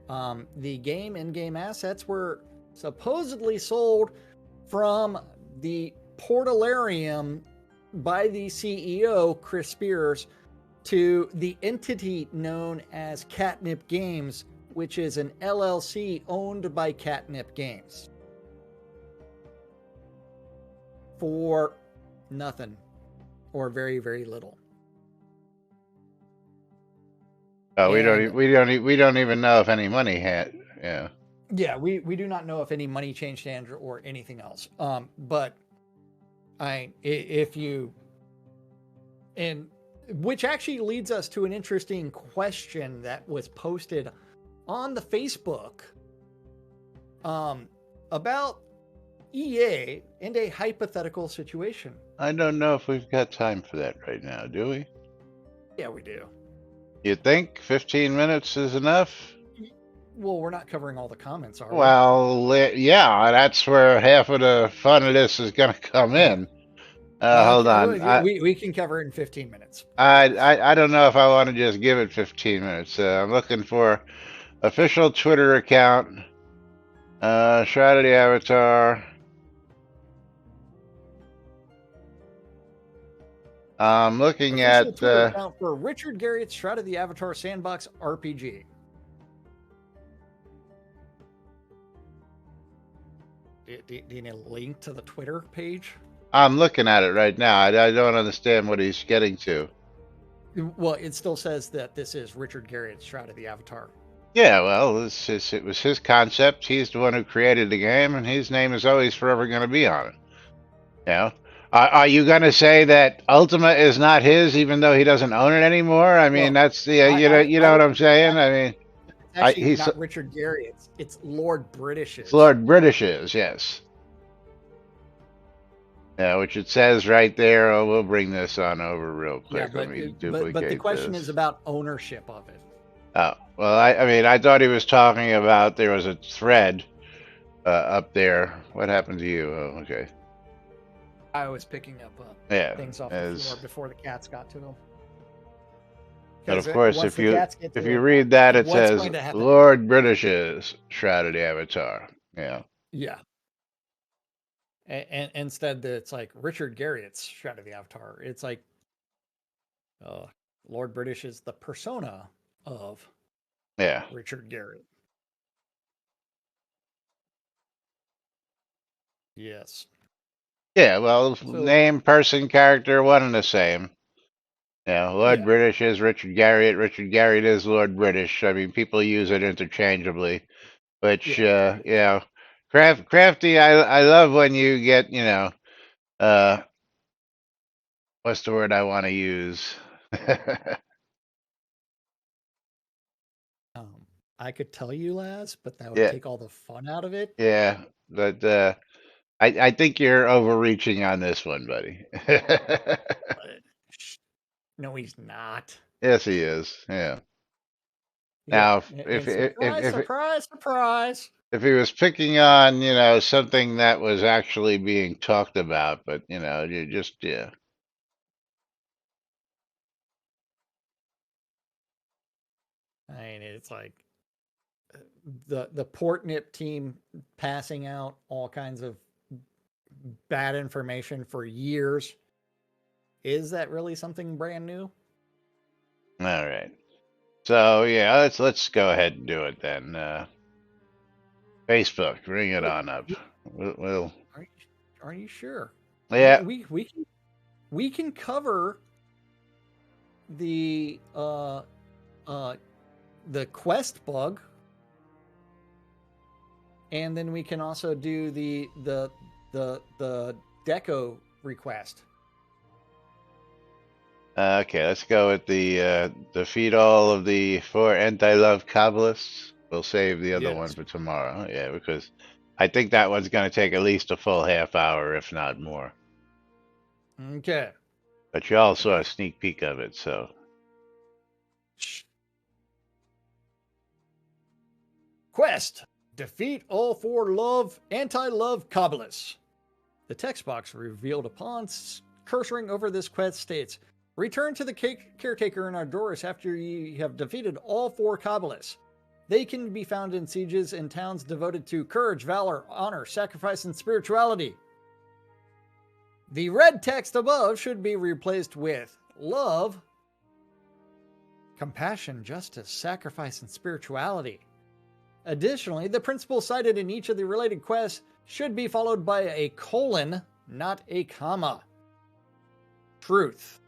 The in-game assets were supposedly sold from the Portalarium by the CEO, Chris Spears, to the entity known as Catnip Games, which is an LLC owned by Catnip Games. For nothing, or very, very little. Oh, we And- don't even know if any money had. Yeah. Yeah, we do not know if any money changed hands or anything else. But if you, and which actually leads us to an interesting question that was posted on the Facebook about EA and a hypothetical situation. I don't know if we've got time for that right now, do we? Yeah, we do. You think 15 minutes is enough? Well, we're not covering all the comments, are we? Well, yeah, that's where half of the fun of this is going to come in. Hold Okay, on. we can cover it in 15 minutes. I don't know if I want to just give it 15 minutes. I'm looking for official Twitter account. Shroud of the Avatar. I'm looking Official at. Twitter account for Richard Garriott's Shroud of the Avatar Sandbox RPG. Do you need a link to the Twitter page? I'm looking at it right now. I don't understand what he's getting to. Well, it still says that this is Richard Garriott's Shroud of the Avatar. Yeah, well, it was his concept. He's the one who created the game, and his name is always forever going to be on it. You know, are you going to say that Ultima is not his, even though he doesn't own it anymore? I mean, Well, that's the you know what I'm saying. I mean, it's actually he's not Richard Garriott. It's Lord British's. it's Lord British's, yes. Yeah, which it says right there. Oh, we'll bring this on over real quick. Yeah, Let me duplicate but the question this. is about ownership of it. Oh, well, I mean, I thought he was talking about there was a thread up there. What happened to you? Oh, okay. I was picking up things off the floor before the cats got to them. But of course, if you it, read that, it what's says going to happen? Lord British's Shroud of the Avatar. Yeah. Yeah. And instead, it's like Richard Garriott's Shroud of the Avatar. It's like Lord British is the persona of Richard Garriott. Yes. Yeah, well, name, person, character, one and the same. Yeah, Lord British is Richard Garriott. Richard Garriott is Lord British. I mean, people use it interchangeably. Which, Crafty, I love when you get, what's the word I want to use? I could tell you, Laz, but that would take all the fun out of it. Yeah, but I think you're overreaching on this one, buddy. No, he's not. Yes, he is. Yeah. Now, surprise. If he was picking on, something that was actually being talked about, but you just I mean, it's like the Portnip team passing out all kinds of bad information for years. Is that really something brand new? All right. So yeah, let's go ahead and do it then. Facebook, bring it on up. We'll Are you sure? Yeah. We can cover the quest bug, and then we can also do the deco request. Okay, let's go with the defeat all of the 4 anti-love Kabbalists. We'll save the other one for tomorrow. Yeah, because I think that one's going to take at least a full half hour, if not more. Okay. But you all saw a sneak peek of it, so. Quest. Defeat all 4 anti-love Kabbalists. The text box revealed upon cursoring over this quest states, return to the caretaker in Ardoris after you have defeated all 4 Kabbalists. They can be found in sieges and towns devoted to courage, valor, honor, sacrifice, and spirituality. The red text above should be replaced with love, compassion, justice, sacrifice, and spirituality. Additionally, the principles cited in each of the related quests should be followed by a colon, not a comma. Truth,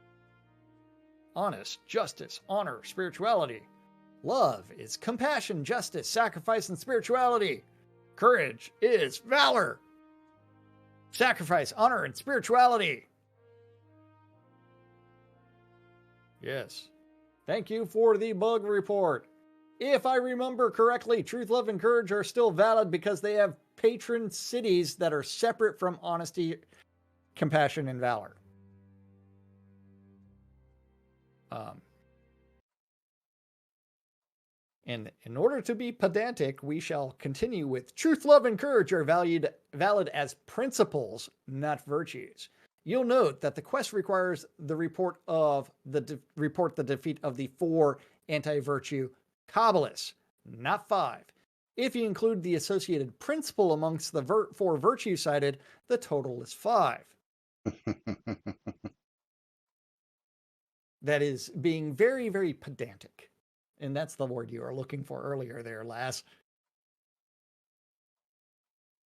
honest, justice, honor, spirituality. Love is compassion, justice, sacrifice, and spirituality. Courage is valor, sacrifice, honor, and spirituality. Yes. Thank you for the bug report. If I remember correctly, truth, love, and courage are still valid because they have patron cities that are separate from honesty, compassion, and valor. And in order to be pedantic, we shall continue with truth, love, and courage are valid as principles, not virtues. You'll note that the quest requires the report the defeat of the 4 anti-virtue Kabbalists, not 5. If you include the associated principle amongst the 4 virtue cited, the total is 5. That is being very, very pedantic. And that's the word you were looking for earlier there, Lass.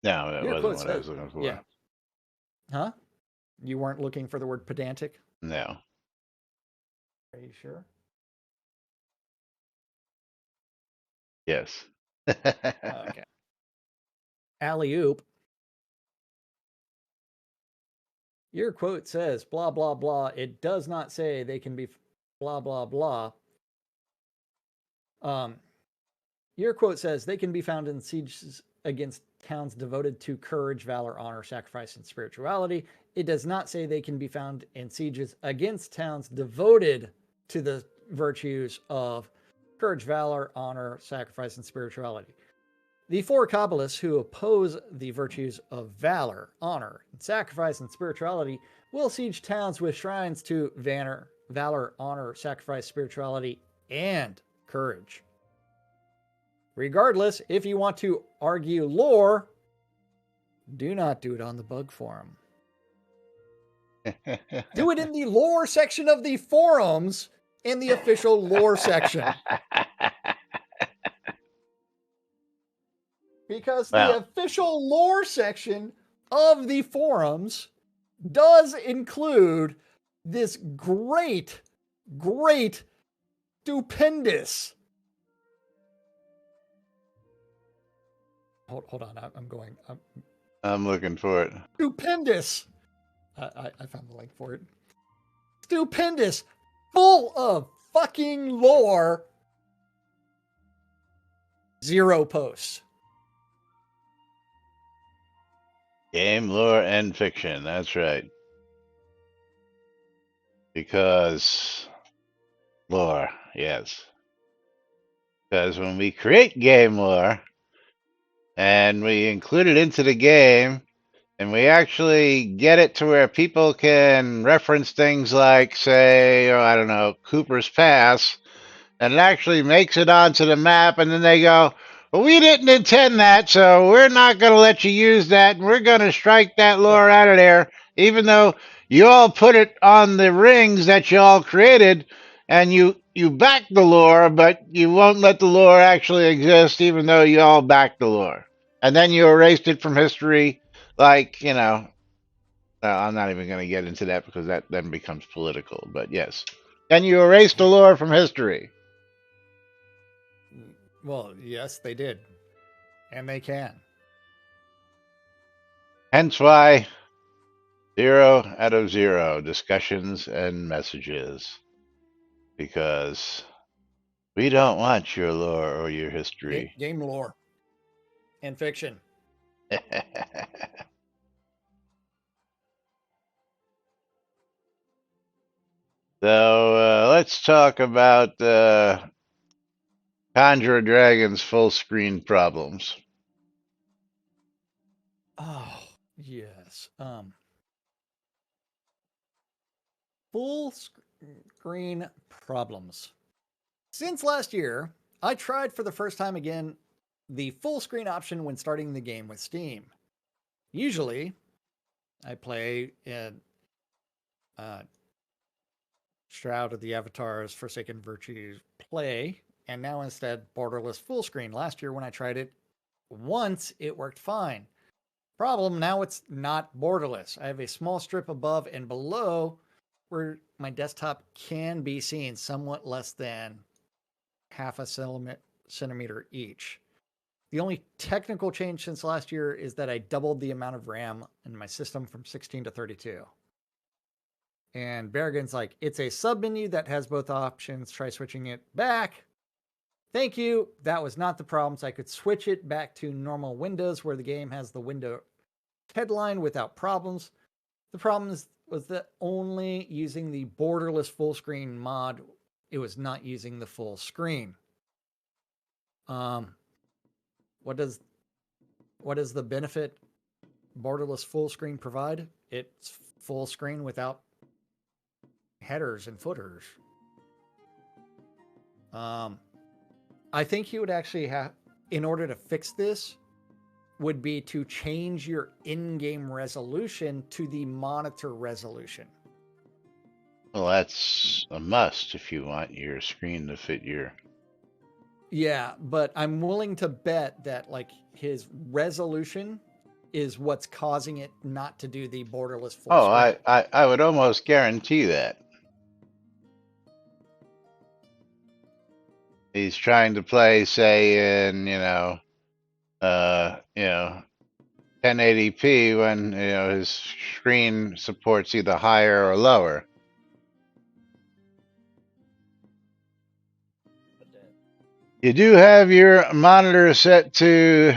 No, that Your wasn't quote what I was says- looking for. Yeah. Huh? You weren't looking for the word pedantic? No. Are you sure? Yes. Okay. Alley-oop. Your quote says, blah, blah, blah. It does not say they can be blah, blah, blah. Your quote says they can be found in sieges against towns devoted to courage, valor, honor, sacrifice, and spirituality. It does not say they can be found in sieges against towns devoted to the virtues of courage, valor, honor, sacrifice, and spirituality. The 4 Kabbalists who oppose the virtues of valor, honor, and sacrifice, and spirituality will siege towns with shrines to valor, honor, sacrifice, spirituality, and courage. Regardless, if you want to argue lore, do not do it on the bug forum. Do it in the lore section of the forums in the official lore section. Because the official lore section of the forums does include this great, stupendous. Hold on, I'm looking for it. Stupendous. I found the link for it. Stupendous, full of fucking lore. 0 posts. Game, lore, and fiction. That's right. Because lore, yes. Because when we create game lore and we include it into the game and we actually get it to where people can reference things like, say, I don't know, Cooper's Pass, and it actually makes it onto the map, and then they go, well, we didn't intend that, so we're not going to let you use that, and we're going to strike that lore out of there, even though you all put it on the rings that you all created, and you back the lore, but you won't let the lore actually exist, even though you all backed the lore. And then you erased it from history, like, I'm not even going to get into that because that then becomes political, but yes. Then you erased the lore from history. Well, yes, they did. And they can. Hence why 0 out of 0 discussions and messages. Because we don't want your lore or your history. Game lore. And fiction. So let's talk about Conjure Dragon's full screen problems. Oh, yes. Full screen problems. Since last year, I tried for the first time again the full screen option when starting the game with Steam. Usually, I play in Shroud of the Avatar's Forsaken Virtues play, and now instead borderless full screen. Last year when I tried it once, it worked fine. Problem, now it's not borderless. I have a small strip above and below where my desktop can be seen, somewhat less than half a centimeter each. The only technical change since last year is that I doubled the amount of RAM in my system from 16 to 32. And Berrigan's like, it's a submenu that has both options. Try switching it back. Thank you. That was not the problem. So I could switch it back to normal Windows where the game has the window headline without problems. The problem was that only using the borderless full screen mod, it was not using the full screen. What is the benefit borderless full screen provide, it's full screen without headers and footers. I think you would actually have, in order to fix this, would be to change your in-game resolution to the monitor resolution. Well, that's a must if you want your screen to fit your. Yeah, but I'm willing to bet that like his resolution is what's causing it not to do the borderless full Oh, screen. I would almost guarantee that. He's trying to play, say, in 1080p when his screen supports either higher or lower. You do have your monitor set to.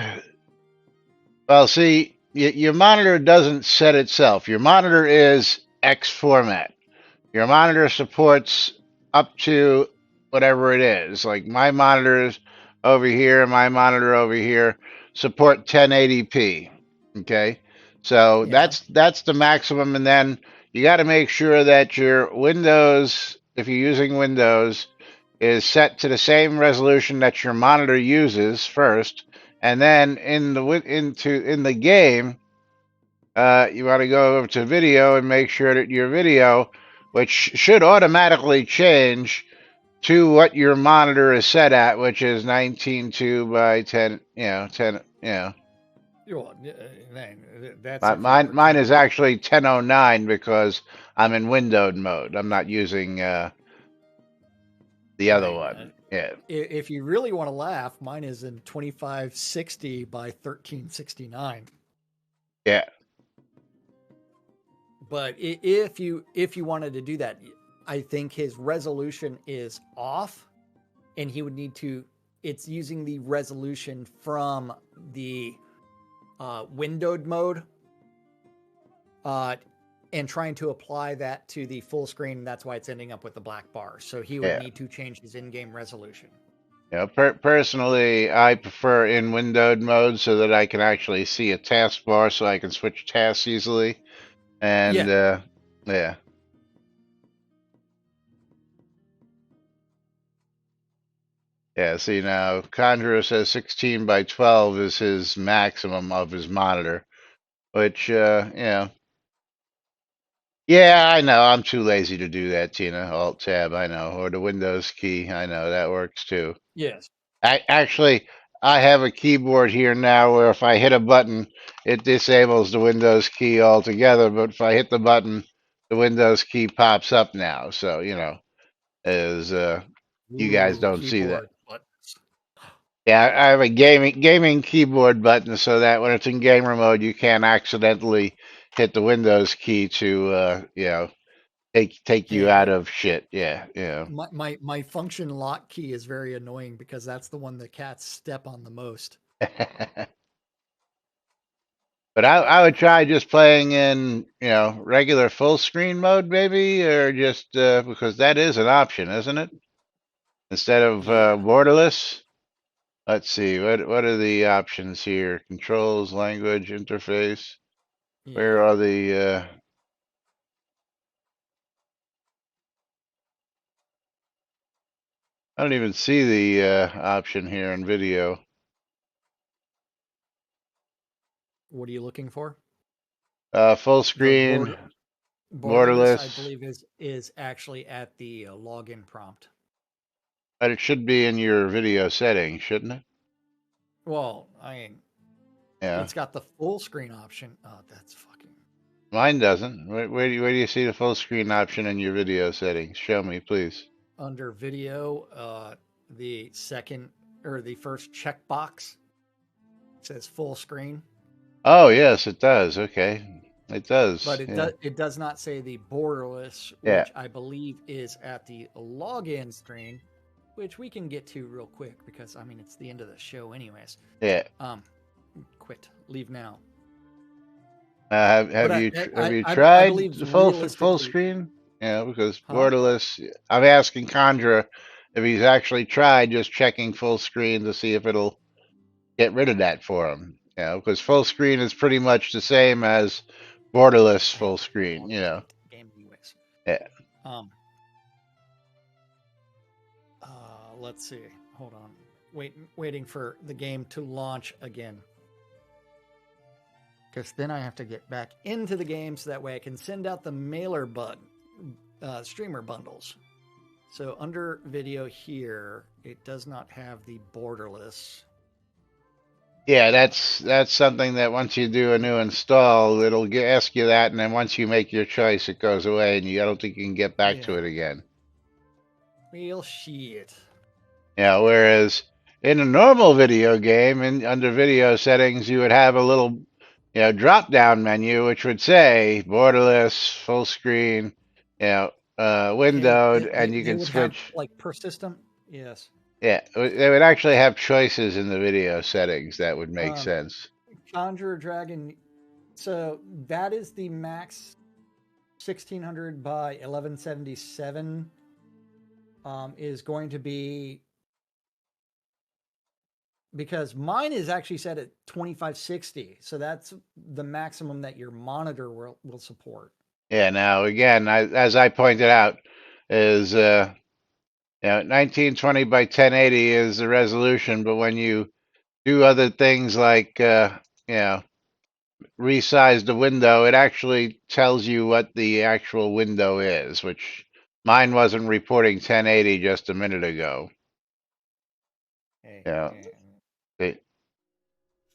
Well, see, your monitor doesn't set itself. Your monitor is X format. Your monitor supports up to whatever it is. Like my monitors over here, my monitor over here support 1080p. Okay, so Yeah. that's the maximum, and then you got to make sure that your Windows, if you're using Windows, is set to the same resolution that your monitor uses first, and then in the game, you want to go over to video and make sure that your video, which should automatically change to what your monitor is set at, which is 19.2 by 10, 10, Well, that's if you're Mine is protecting. actually 1009 because I'm in windowed mode. I'm not using the other Right. one. Yeah. If you really want to laugh, mine is in 2560 by 1369. Yeah. But if you wanted to do that, I think his resolution is off, and he would need to. It's using the resolution from the windowed mode, and trying to apply that to the full screen. That's why it's ending up with the black bar. So he would Yeah. need to change his in-game resolution. Personally, I prefer in windowed mode so that I can actually see a taskbar so I can switch tasks easily. And yeah. Yeah, see now, Conjurer says 16 by 12 is his maximum of his monitor, which, Yeah, I know. I'm too lazy to do that, Tina. Alt-Tab, I know. Or the Windows key, I know. That works too. Yes. Actually, I have a keyboard here now where if I hit a button, it disables the Windows key altogether. But if I hit the button, the Windows key pops up now. So, as you guys Ooh, don't see that. keyboard buttons. Yeah, I have a gaming keyboard button so that when it's in gamer mode, you can't accidentally hit the Windows key to, take you out Hey, of shit. Yeah, yeah. my function lock key is very annoying because that's the one the cats step on the most. But I would try just playing in, regular full screen mode, maybe, or just because that is an option, isn't it? Instead of Yeah. borderless. Let's see, what are the options here? Controls, language, interface. Where Yeah. are the? I don't even see the option here in video. What are you looking for? Full The screen, borderless, I borderless. believe, is actually at the login prompt. But it should be in your video settings, shouldn't it? Well, I mean, Yeah. it's got the full screen option. Oh, that's fucking. Mine doesn't. Where do you see the full screen option in your video settings? Show me, please. Under video, the second or the first checkbox says full screen, Oh, yes, it does. Okay. It does. but Yeah. it does not say the borderless, Yeah. which I believe is at the login screen, which we can get to real quick because I mean it's the end of the show anyways. Yeah. Quit, leave now. Have But you have you I tried believe the full realistically, screen? Yeah, because huh? borderless. I'm asking Conjura if he's actually tried just checking full screen to see if it'll get rid of that for him. You know, because full screen is pretty much the same as borderless full screen. You know. Game UX. Yeah. Let's see. Hold on. Waiting for the game to launch again. Because then I have to get back into the game so that way I can send out the mailer streamer bundles. So under video here, it does not have the borderless. Yeah, that's something that once you do a new install, it'll ask you that, and then once you make your choice, it goes away, and I don't think you can get back to it again. Real shit. Yeah, whereas in a normal video game, under video settings, you would have a little, drop-down menu which would say borderless, full screen, windowed, and you They can would switch. have, like, per system. Yes. Yeah, they would actually have choices in the video settings that would make sense. Conjurer Dragon. So that is the max 1600 by 1177. Is going to be, because mine is actually set at 2560. So that's the maximum that your monitor will support. Yeah. Now, again, as I pointed out, is 1920 by 1080 is the resolution, but when you do other things like resize the window, it actually tells you what the actual window is, which mine wasn't reporting 1080 just a minute ago. Yeah.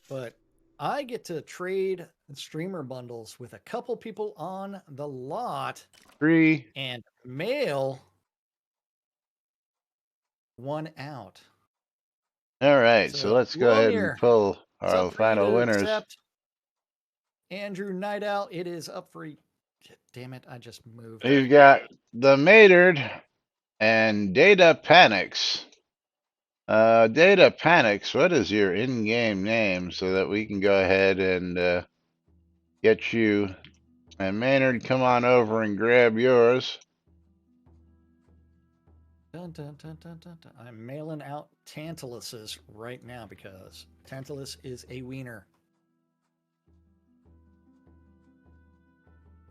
But I get to trade streamer bundles with a couple people on the lot. Free. And mail one out. All right, so let's go ahead and pull our final winners. Accept. Andrew Night Owl, it is up for. Damn it, I just moved. You've got the Maynard and Data Panics. Data Panics, what is your in-game name so that we can go ahead and get you? And Maynard, come on over and grab yours. Dun, dun, dun, dun, dun, dun. I'm mailing out Tantaluses right now because Tantalus is a wiener.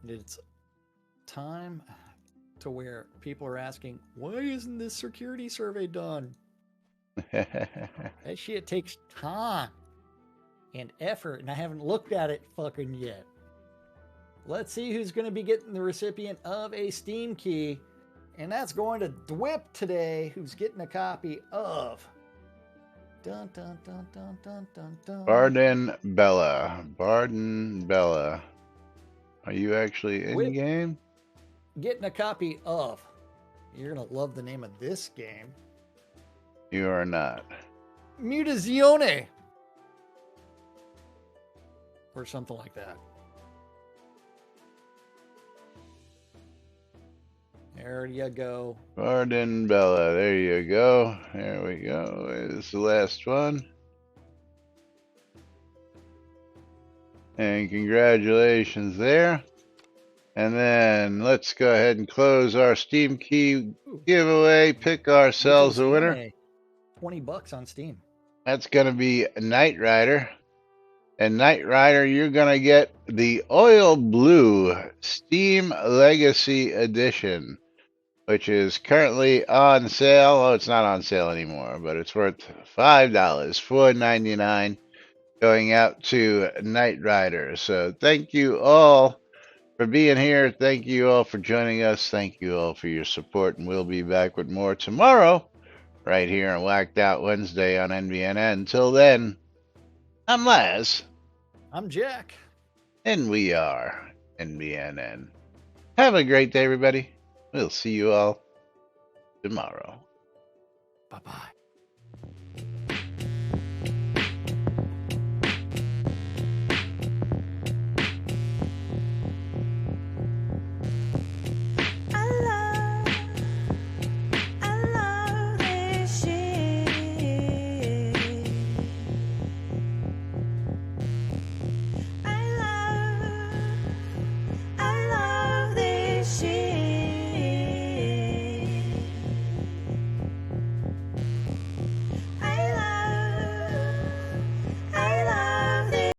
It's time to where people are asking, why isn't this security survey done? That shit takes time and effort, and I haven't looked at it fucking yet. Let's see who's going to be getting the recipient of a Steam key, and that's going to Dwip today, who's getting a copy of dun, dun, dun, dun, dun, dun, dun. Barden Bella. Are you actually in game? Getting a copy of. You're going to love the name of this game. You are not. Mutazione. Or something like that. There you go. Barden Bella. There you go. There we go. It's the last one. And congratulations there. And then let's go ahead and close our Steam key giveaway. Pick ourselves a winner. $20 on Steam. That's going to be Knight Rider. And Knight Rider, you're going to get the Oil Blue Steam Legacy Edition, which is currently on sale. Oh, it's not on sale anymore, but it's worth $5, $4.99, going out to Knight Rider. So thank you all for being here. Thank you all for joining us. Thank you all for your support, and we'll be back with more tomorrow right here on Whacked Out Wednesday on NBNN. Until then, I'm Laz. I'm Jack. And we are NBNN. Have a great day, everybody. We'll see you all tomorrow. Bye-bye.